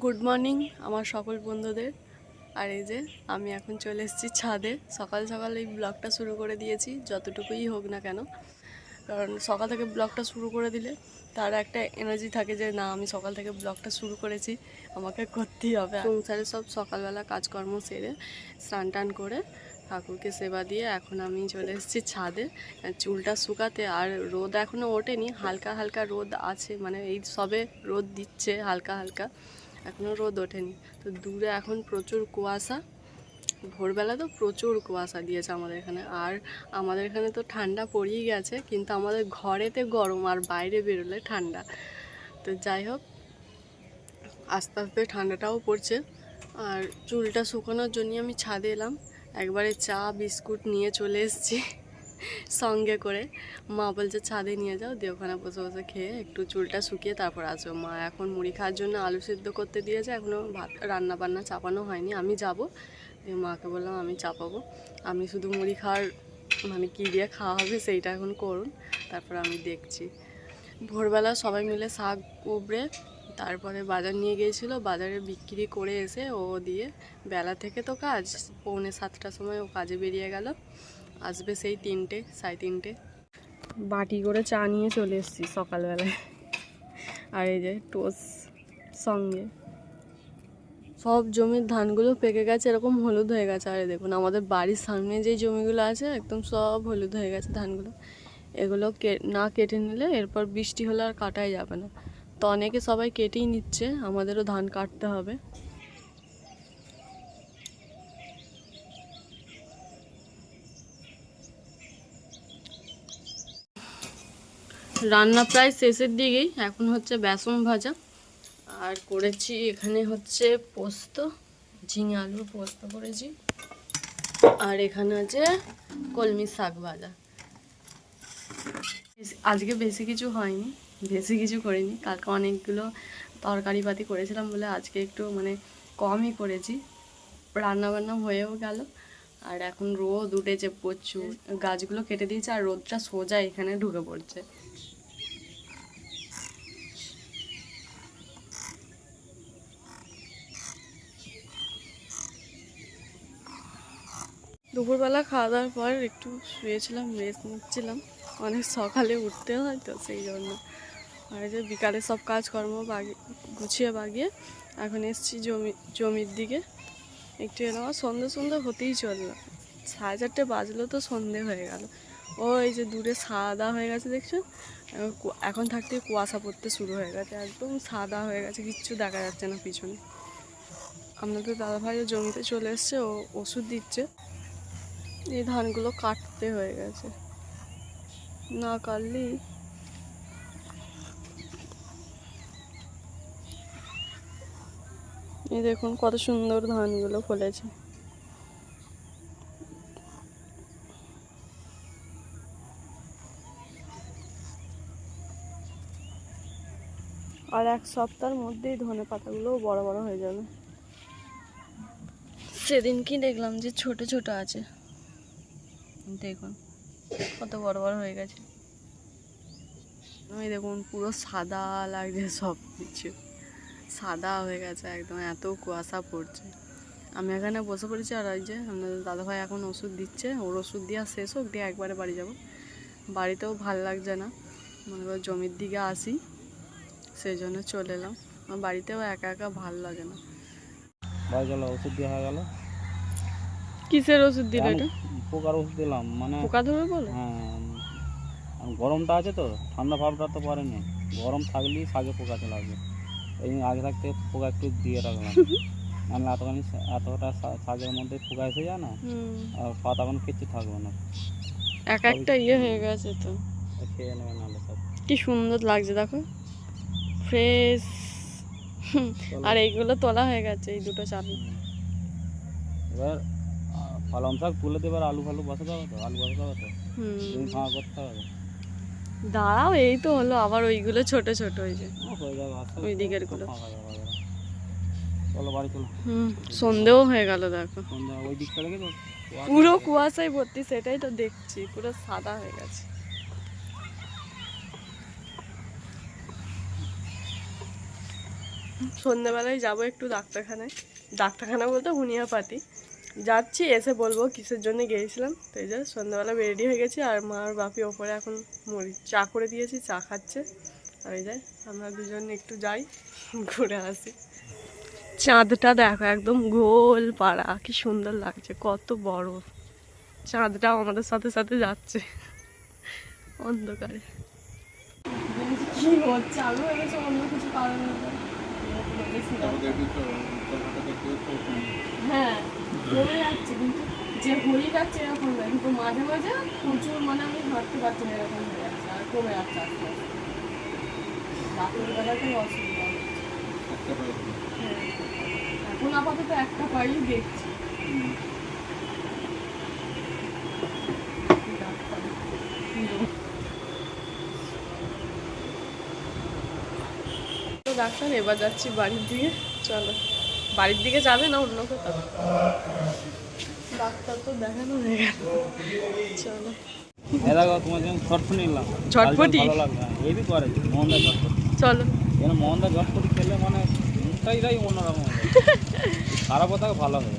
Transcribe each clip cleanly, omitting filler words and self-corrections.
Good morning আমার সকল বন্ধুদের। আর এই যে আমি এখন চলে এসেছি ছাদে। সকাল সকাল এই ব্লগটা শুরু করে দিয়েছি, যতটুকুই হোক না কেন, কারণ সকাল থেকে ব্লগটা শুরু করে দিলে তার একটা এনার্জি থাকে যে না, আমি সকাল থেকে ব্লগটা শুরু করেছি, আমাকে করতেই হবে। সংসারে সব সকালবেলা কাজকর্ম সেরে স্নান টান করে ঠাকুরকে সেবা দিয়ে এখন আমি চলে এসেছি ছাদে চুলটা শুকাতে। আর রোদ এখনও ওঠেনি, হালকা হালকা রোদ আছে, মানে এই সবে রোদ দিচ্ছে হালকা হালকা, এখনও রোদ ওঠেনি। তো দূরে এখন প্রচুর কুয়াশা, ভোরবেলা তো প্রচুর কুয়াশা দিয়েছে আমাদের এখানে। আর আমাদের এখানে তো ঠান্ডা পড়েই গেছে, কিন্তু আমাদের ঘরেতে গরম আর বাইরে বেরোলে ঠান্ডা। তো যাই হোক, আস্তে আস্তে ঠান্ডাটাও পড়ছে। আর চুলটা শুকানোর জন্য আমি ছাদে এলাম, একবারে চা বিস্কুট নিয়ে চলে এসেছি সঙ্গে করে। মা বলছে ছাদে নিয়ে যাও, দিয়ে ওখানে বসে বসে খেয়ে একটু চুলটা শুকিয়ে তারপর আসবো। মা এখন মুড়ি খাওয়ার জন্য আলু সিদ্ধ করতে দিয়েছে, এখনও ভাত রান্না বান্না চাপানো হয়নি। আমি যাব, দিয়ে মাকে বললাম আমি চাপাবো, আমি শুধু মুড়ি খাওয়ার মানে কী দিয়ে খাওয়া হবে সেইটা এখন করুন, তারপর আমি দেখছি। ভোরবেলা সবাই মিলে শাক উবড়ে তারপরে বাজার নিয়ে গিয়েছিলো, বাজারে বিক্রি করে এসে ও দিয়ে বেলা থেকে তো কাজ, 6:45টার সময় ও কাজে বেরিয়ে গেল, আসবে সেই 3টে 3:30। বাটি করে চা নিয়ে চলে এসেছি সকালবেলায়। আর এই যে টোস্ট সঙ্গে। সব জমির ধানগুলো পেকে গেছে, এরকম হলুদ হয়ে গেছে। আর দেখুন আমাদের বাড়ির সামনে যেই জমিগুলো আছে একদম সব হলুদ হয়ে গেছে ধানগুলো। এগুলো না কেটে নিলে এরপর বৃষ্টি হলে আর কাটাই যাবে না। তো অনেকে সবাই কেটেই নিচ্ছে, আমাদেরও ধান কাটতে হবে। রান্না প্রায় শেষের দিকেই, এখন হচ্ছে বেসন ভাজা আর করেছি এখানে হচ্ছে পোস্ত, ঝিঙে আলুর পোস্ত করেছি। আর এখানে আছে কলমি শাক ভাজা। আজকে বেশি কিছু হয়নি, বেশি কিছু করিনি, কালকে অনেকগুলো তরকারি পাতি করেছিলাম বলে আজকে একটু মানে কমই করেছি। রান্নাবান্না হয়েও গেল। আর এখন রোদ উঠেছে প্রচুর, গাছগুলো কেটে দিয়েছে আর রোদটা সোজা এখানে ঢুকে পড়ছে। দুপুরবেলা খাওয়া দাওয়ার পর একটু শুয়েছিলাম, রেস্ট নিচ্ছিলাম, অনেক সকালে উঠতে হয় তো সেই জন্য। আর যে বিকালে সব কাজকর্ম গুছিয়ে বাগিয়ে এখন এসছি জমির দিকে। একটু এলাম, সন্ধে সন্ধে হতেই চললো, 4:30 বাজলো তো সন্ধে হয়ে গেল। ওই যে দূরে সাদা হয়ে গেছে দেখছো, এখন থাকতে কুয়াশা পড়তে শুরু হয়ে গেছে, একদম সাদা হয়ে গেছে, কিচ্ছু দেখা যাচ্ছে না পিছনে। আপনাদের দাদাভাইও জমিতে চলে এসছে, ও ওষুধ দিচ্ছে। এই ধানগুলো কাটতে হয়ে গেছে, না কাটলেই। এই দেখুন কত সুন্দর ধানগুলো ফলেছে। আর 1 সপ্তাহের মধ্যেই ধনে পাতাগুলোও বড় বড় হয়ে যাবে। সেদিন কি দেখলাম যে ছোট ছোট আছে, দেখুন কত বড় বড় হয়ে গেছে। ওই দেখুন পুরো সাদা লাগছে, সব কিছু সাদা হয়ে গেছে একদম, এত কুয়াশা পড়ছে। আমি এখানে বসে পড়েছি, আর ওই যে আপনাদের দাদাভাই এখন ওষুধ দিচ্ছে, ওর ওষুধ দেওয়া শেষ হোক, দিয়ে একবারে বাড়ি যাব। বাড়িতেও ভাল লাগছে না, মনে করো জমির দিকে আসি, সেই জন্য চলে এলাম। আমার বাড়িতেও একা একা ভাল লাগে না। ওষুধ দেওয়া হয়ে গেল। কিসের ওষুধ দিল এটা? পোকার ওষুধ দিলাম, মানে পোকা ধরবে বলে? হ্যাঁ, গরমটা আছে তো, ঠান্ডা ভাবটা তো পড়েনি, গরম থাকলেই শাকে পোকা চলে আসবে। এই আগে থাকতে পোকা একটু দিয়ে রাখলাম, মানে এতটা শাকের মধ্যে পোকা এসে যায় না, আর পাতা কোনো কিছু থাকবে না, এক একটা হয়ে গেছে তো, খেয়ে নেবে নাহলে সব। কি সুন্দর লাগছে দেখো, ফ্রেশ। আর এইগুলো তোলা হয়ে গেছে, এই দুটো চাল। এবার পালং শাক তুলে দিয়ে এবার আলু ফালু বসাতে হবে তো, আলু বসাতে হবে তো, খাওয়া করতে হবে। দাঁড়াও, এই তো হলো, আবার ওইগুলো ছোট ছোট ওই যে ওই দিকের গুলো। চলো বাড়ি চলো। সন্ধেও হয়ে গেল দেখো, ওই দিকটা দেখে পুরো কুয়াশায় ভর্তি, সেটাই তো দেখছি, পুরো সাদা হয়ে গেছে। সন্ধ্যেবেলায় যাব একটু ডাক্তারখানা বলতে হুনিয়াপাতি যাচ্ছি, এসে বলবো কিসের জন্য গিয়েছিলাম। তো এই যে সন্ধ্যাবেলা রেডি হয়ে গেছি, আর মা আর বাপি ওপরে এখন মুড়ি চা করে দিয়েছি, চা খাচ্ছে। আর এই যে আমরা দুজন একটু যাই, ঘুরে আসি। চাঁদটা দেখো একদম গোল পাড়া, কি সুন্দর লাগছে, কত বড়। চাঁদটাও আমাদের সাথে সাথে যাচ্ছে অন্ধকারে। কি হচ্ছে, আমি ভেবেছি অন্য কিছু কারণ হবে। হ্যাঁ কমে যাচ্ছে, কিন্তু যে হয়ে যাচ্ছে এরকম নয়, কিন্তু মাঝে মাঝে প্রচুর, মানে আমি হাঁটতে পারছি না এরকম হয়ে যাচ্ছে, আর কমে যাচ্ছে আস্তে আস্তে। রাতের বেলাটাই অসুবিধা হচ্ছে। হ্যাঁ এখন আপাতত একটা পাই দেখছি। তো ডাক্তার, এবার যাচ্ছি বাড়ির দিকে। চলো, বাড়ির দিকে যাবে না অন্য কোথাও? ডাক্তার তো দেখানো হয়ে গেল, চলো। দেখো তোমার জন্য ছটফটি নিলাম। ঝটপটি ভালো লাগবে, হেভি করে মোহনদা ঝটপটি। চলো। কেন মোহনদা ঝটপটি খেলে মানে মুখটাই অন্যরকম হয়ে যায়। খারাপ কথা ভালো হবে।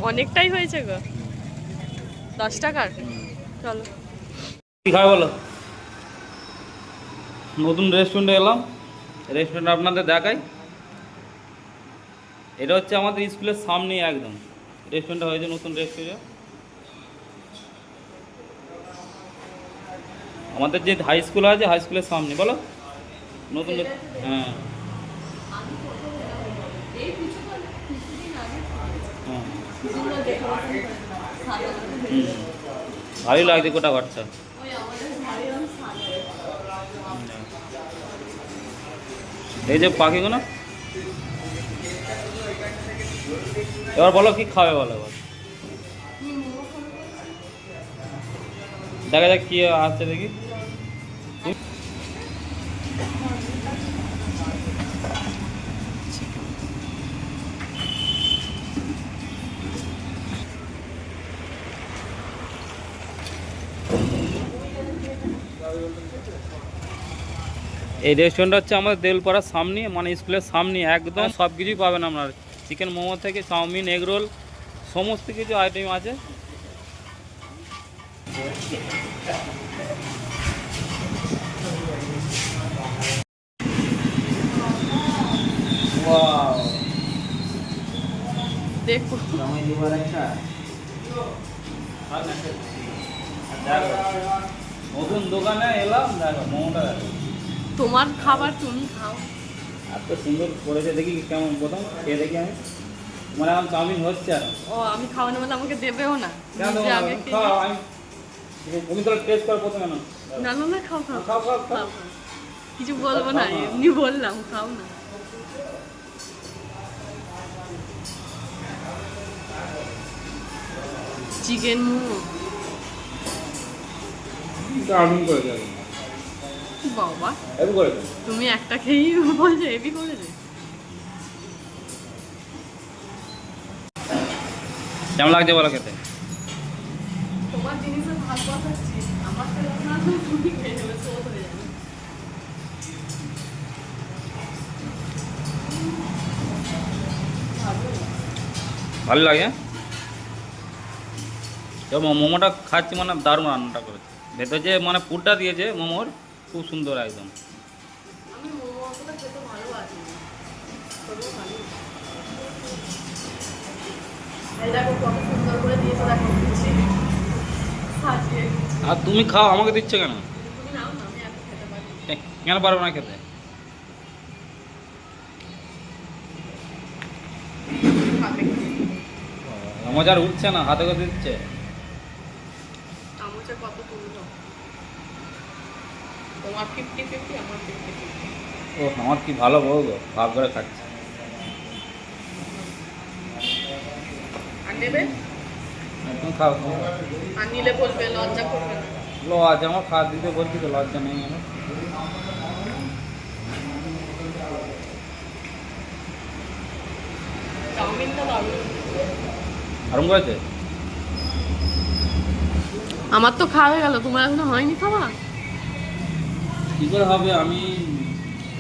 অনেকটাই হয়েছে গো, 10 টাকার। চলো। কী খাবে বলো? নতুন রেস্টুরেন্টে এলাম, রেস্টুরেন্ট আপনাদের দেখাই। এটা হচ্ছে আমাদের স্কুলের সামনেই একদম রেস্টুরেন্টটা হয়েছে, নতুন রেস্টুরেন্ট। আমাদের যে হাই স্কুল আছে, হাই স্কুলের সামনে বলো নতুন। হ্যাঁ হ্যাঁ ভালোই লাগছে গোটা বাচ্চা। এই যে পাখিগুলো, এবার বলো কি খাবে বলো এবার। দেখা যাক কি আসছে দেখি। এই রেস্টুরেন্টটা হচ্ছে আমাদের দেউলপাড়ার সামনে, মানে স্কুলের সামনে একদম। সব কিছুই পাবেন আপনার, চিকেন মোমো থেকে চাউমিন, এগ রোল, সমস্ত কিছু আইটেম আছে। দেখো নতুন দোকানে এলাম, দেখো মোমোটা দেখো। তোমার খাবার তুমি খাও। এত সুন্দর করেছে, দেখি কেমন, প্রথম খেয়ে দেখি আমি। মানে এখন চাউমিন হচ্ছে আর ও আমি খাওয়ানো বলে আমাকে দেবেও না? কেন নিজে আগে খেয়ে খাও, নাও। তুমি তো টেস্ট করো প্রথমে না। না না না, খাও খাও খাও খাও খাও। খাও। কিছু বলবো না, এমনি বললাম খাও না। চিকেন মোমো চাউমিন করে দেবো বাবা, এবি করে দেবো। তুমি একটা খেয়েই বলছো এবি করেছে। কেমন লাগছে বলো খেতে? তোমার জিনিসের ভাগ বসাচ্ছি, আমার তো না তুমি খেয়ে নেবে, শোধ হয়ে যাবে। ভালো লাগে। যেমন মোমোটা খাচ্ছি, মানে দারুণ রান্নাটা করেছে। ভেতরে যে মানে পুরটা দিয়েছে মোমোর, খুব সুন্দর একদম। আমি মোমো অতটা খেতে ভালোবাসি না, তবুও ভালো। এই দেখো কত সুন্দর করে দিয়েছে, দেখো দিচ্ছি সাজিয়ে। আর তুমি খাও, আমাকে দিচ্ছ কেন? তুমি নাও না, আমি এত খেতে পারি না। কেন পারবো না খেতে? খাবে মজার উঠছে না, হাতে করে দিচ্ছে। চামচে কত তুললো, তোমার 50-50, আমার 50-50। ও আমার কি ভালো বউ গো, ভাগ করে খাচ্ছে। আর নেবে? তুমি খাও, তুমি খাও। আর নিলে বলবে, লজ্জা করবে না। লজ্জা, আমার খাওয়া দিতে বলছি তো, লজ্জা নেই আমার। চাউমিনটা দারুণ। আরম্ভ করেছে? আমার তো খাওয়া হয়ে গেল, তোমার এখনো হয়নি খাওয়া? কী করে হবে, আমি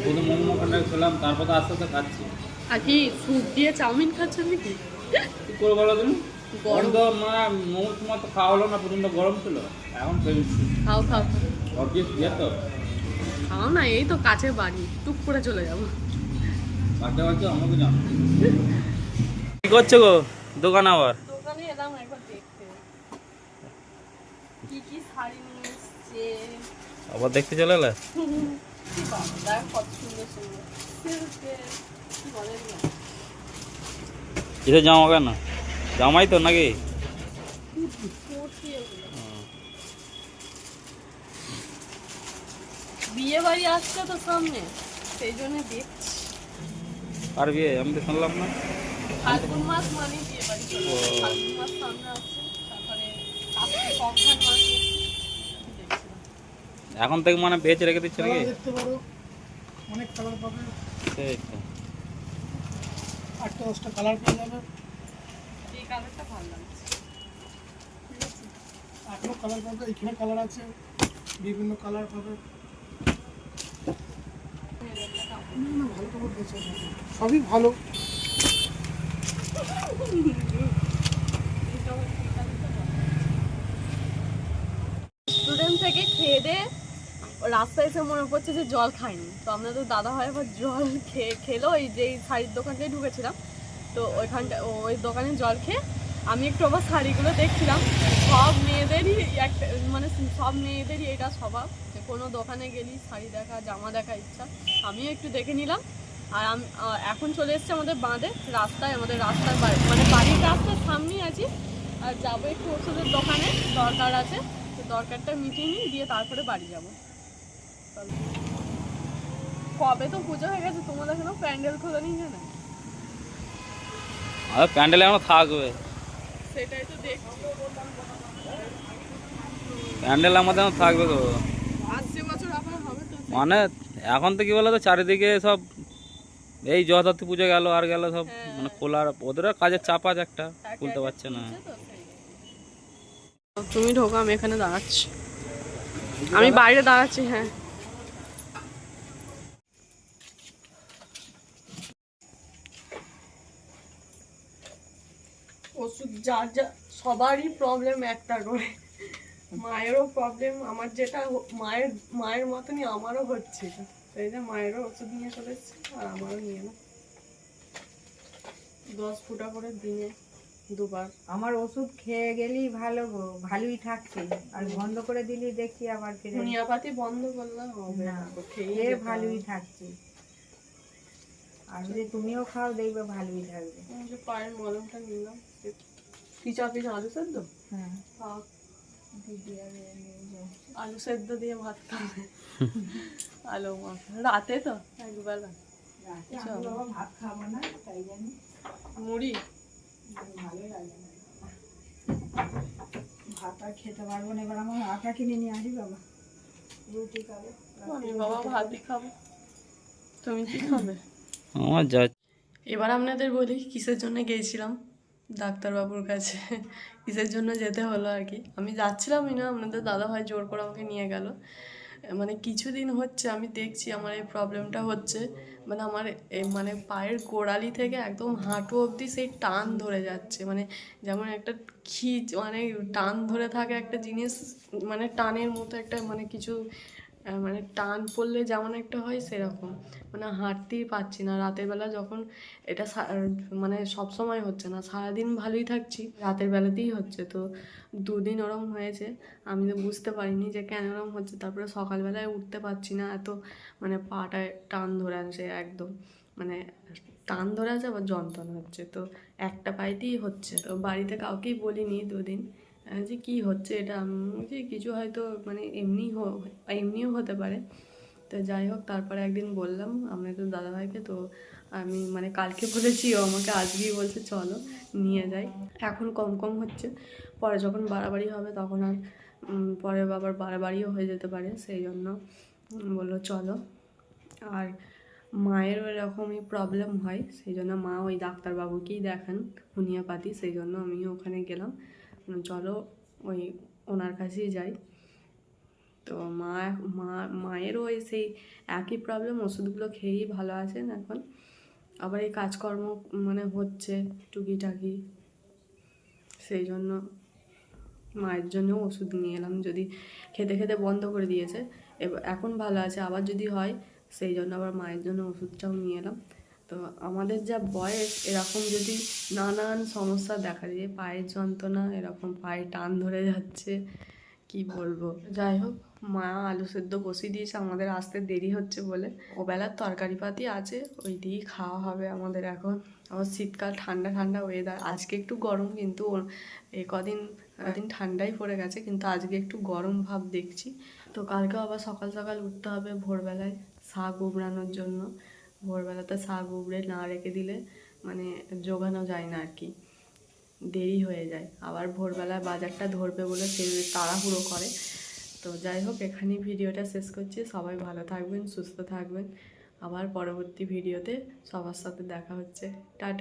প্রথম মোমো ওখানটা খেলাম, তারপর তো আস্তে আস্তে খাচ্ছি। আর কি স্যুপ দিয়ে চাউমিন খাচ্ছেন নাকি? কি করে বলো তুমি? গরম। গরম তো মানে মোমোর সময় তো খাওয়া হলো না, প্রচণ্ড গরম ছিল, এখন খেয়েছি। খাও খাও খাও। অবভিয়াস ইয়ে তো খাও না, এই তো কাছের বাড়ি, টুক করে চলে যাবো। বাচ্চা বাচ্চা আমাকে জানো। কি করছো গো দোকান আবার? দোকানে এলাম একবার দেখতে কি কি শাড়ি নিয়ে এসছে। আবার দেখতে চলে এলে? কি বাবা, দেখ কত সুন্দর সুন্দর সিল্কের, কি বলেন না, কিসের জামা কেন? জামাই তো নাকি? কুর্তি এগুলো। বিয়ে বাড়ি আসছে তো সামনে, সেই জন্য দেখছি। আর বিয়ে আমি তো শুনলাম না। ফাল্গুন মাস মানে বিয়ে বাড়ি চলে আসে। ফাল্গুন মাস সামনে আসছে, তারপরে কার্তিক অঘ্রান মাসে দেখছিলাম। এখন থেকে মানে বেঁচে রেখে দিচ্ছে নাকি? দেখতে পারো, অনেক কালার পাবে, সেই তো। 8টা 10টা কালার পেয়ে যাবে। এই কালারটা ভালো লাগছে। ঠিক আছে, 8টা কালার পাবে, এখানে কালার আছে, বিভিন্ন কালার পাবে। না না, ভালো কাপড় দিয়েছে, সবই ভালো। স্টুডেন্ট থেকে খেয়ে দিয়ে রাস্তায় এসে মনে পড়ছে যে জল খাইনি, তো আপনাদের দাদা হয় আবার জল খেলো ওই যে শাড়ির দোকানটায় ঢুকেছিলাম, তো ওইখানটা ওই দোকানে জল খেয়ে আমি একটু আবার শাড়িগুলো দেখছিলাম। সব মেয়েদেরই একটা মানে সব মেয়েদেরই এটা স্বভাব যে কোনো দোকানে গেলি শাড়ি দেখা জামা দেখা ইচ্ছা, আমিও একটু দেখে নিলাম। আর আমি এখন চলে এসেছি আমাদের বাঁধে রাস্তায়, আমাদের রাস্তার মানে বাড়ির রাস্তার সামনেই আছি। আর যাবো একটু ওষুধের দোকানে, দরকার আছে, তো দরকারটা মিটিয়ে নিই, দিয়ে তারপরে বাড়ি যাবো। কবে তো পুজো হয়ে গেছে, তোমাদের এখনো প্যান্ডেল খোলেনি কেন? আর প্যান্ডেলে এখনো থাকবে, সেটাই তো দেখছি। প্যান্ডেল আমাদের এখনো থাকবে গো। আসছে বছর আবার হবে তো। মানে এখন তো কি বলো তো, চারিদিকে সব এই জগদ্ধাত্রী পুজো গেল আর গেল সব, হ্যাঁ। মানে খোলার ওদের কাজের চাপ আছে একটা, একে খুলতে একে পারছে না। খুলছে তো, সেই জন্য। তুমি ঢোকো, আমি এখানে দাঁড়াচ্ছি, আমি বাইরে দাঁড়াচ্ছি। হ্যাঁ, ওষুধ যার যা সবারই প্রবলেম একটা করে, মায়েরও প্রবলেম, আমার যেটা মায়ের মতনই আমারও হচ্ছে, সেই যে মায়েরও ওষুধ নিয়ে চলে এসছে আর আমারও নিয়ে না। 10 ফুটা করে দিনে 2বার। আমার ওষুধ খেয়ে গেলেই ভালো গো, ভালোই থাকছে, আর বন্ধ করে দিলি দেখি আবার ফিরে হোমিওপ্যাথি বন্ধ করলে হবে না, না, খেয়ে খেয়ে ভালোই থাকছে। আর যদি তুমিও খাও দেখবে ভালোই থাকবে। যে পায়ের মলমটা নিলাম, পিচা আলু সেদ্ধ, হ্যাঁ, থাক, আলু সেদ্ধ দিয়ে ভাত খাবে, আলু মাখা রাতে তো একবেলা, রাতে আমি বাবা ভাত খাবো না, তাই জানি মুড়ি। ভালোই লাগে না, ভাত আর খেতে পারবো না। এবার আমার আটা কিনে নিয়ে আসি বাবা, রুটি খাবো। আমি বাবা ভাতই খাবো, তুমি কি খাবে? আমার যা এবার আপনাদের বলি কিসের জন্য গিয়েছিলাম ডাক্তারবাবুর কাছে, কিসের জন্য যেতে হলো আর কি। আমি যাচ্ছিলামই না, আপনাদের দাদাভাই জোর করে আমাকে নিয়ে গেল। মানে কিছুদিন হচ্ছে আমি দেখছি আমার এই প্রবলেমটা হচ্ছে, মানে আমার মানে পায়ের গোড়ালি থেকে একদম হাঁটু অবধি সেই টান ধরে যাচ্ছে, মানে যেমন একটা মানে টান ধরে থাকে একটা জিনিস, মানে টানের মতো একটা মানে কিছু, মানে টান পড়লে যেমন একটা হয় সেরকম, মানে হাঁটতেই পারছি না। রাতের বেলা যখন এটা মানে সব সময় হচ্ছে না, সারাদিন ভালোই থাকছি, রাতের বেলাতেই হচ্ছে, তো 2 দিন ওরম হয়েছে। আমি তো বুঝতে পারিনি যে কেন ওরম হচ্ছে, তারপরে সকালবেলায় উঠতে পারছি না, এত মানে পাটায় টান ধরে আছে একদম, মানে টান ধরে আছে আবার যন্ত্রণা হচ্ছে, তো একটা পায়েতেই হচ্ছে। তো বাড়িতে কাউকেই বলিনি 2 দিন যে কি হচ্ছে এটা, যে কিছু হয়তো মানে এমনিও হতে পারে। তো যাই হোক, তারপরে একদিন বললাম আপনাদের দাদাভাইকে, তো আমি মানে কালকে বলেছি, ও আমাকে আজকেই বলছে চলো নিয়ে যাই। এখন কম কম হচ্ছে, পরে যখন বাড়াবাড়ি হবে তখন আর পরে আবার বাড়াবাড়িও হয়ে যেতে পারে, সেই জন্য বললো চলো। আর মায়ের এরকমই প্রবলেম হয়, সেই জন্য মা ওই ডাক্তারবাবুকেই দেখান হোমিওপ্যাথি, সেই জন্য আমিও ওখানে গেলাম, চলো ওই ওনার কাছেই যাই। তো মায়েরও ওই সেই একই প্রবলেম, ওষুধগুলো খেয়েই ভালো আছেন এখন। আবার এই কাজকর্ম মানে হচ্ছে টুকিটাকি, সেই জন্য মায়ের জন্য ওষুধ নিয়ে এলাম। যদি খেতে খেতে বন্ধ করে দিয়েছে, এখন ভালো আছে, আবার যদি হয় সেই জন্য আবার মায়ের জন্য ওষুধটাও নিয়ে এলাম। তো আমাদের যা বয়স, এরকম যদি নানান সমস্যা দেখা দিয়ে, পায়ের যন্ত্রণা, এরকম পায়ে টান ধরে যাচ্ছে, কি বলবো। যাই হোক, মা আলু সেদ্ধ বসিয়ে দিয়েছে, আমাদের আসতে দেরি হচ্ছে বলে। ওবেলার তরকারি পাতি আছে, ওই দিয়েই খাওয়া হবে আমাদের এখন। আবার শীতকাল, ঠান্ডা ঠান্ডা ওয়েদার, আজকে একটু গরম, কিন্তু এই কদিন ঠান্ডাই পড়ে গেছে, কিন্তু আজকে একটু গরম ভাব দেখছি। তো কালকেও আবার সকাল সকাল উঠতে হবে ভোরবেলায় শাক উবড়ানোর জন্য। ভোরবেলাতে শাক উবড়ে না রেখে দিলে মানে জোগানো যায় না আর কি, দেরি হয়ে যায়। আবার ভোরবেলায় বাজারটা ধরবে বলে সে তাড়াহুড়ো করে। তো যাই হোক, এখানেই ভিডিওটা শেষ করছি। সবাই ভালো থাকবেন, সুস্থ থাকবেন। আবার পরবর্তী ভিডিওতে সবার সাথে দেখা হচ্ছে। টাটা।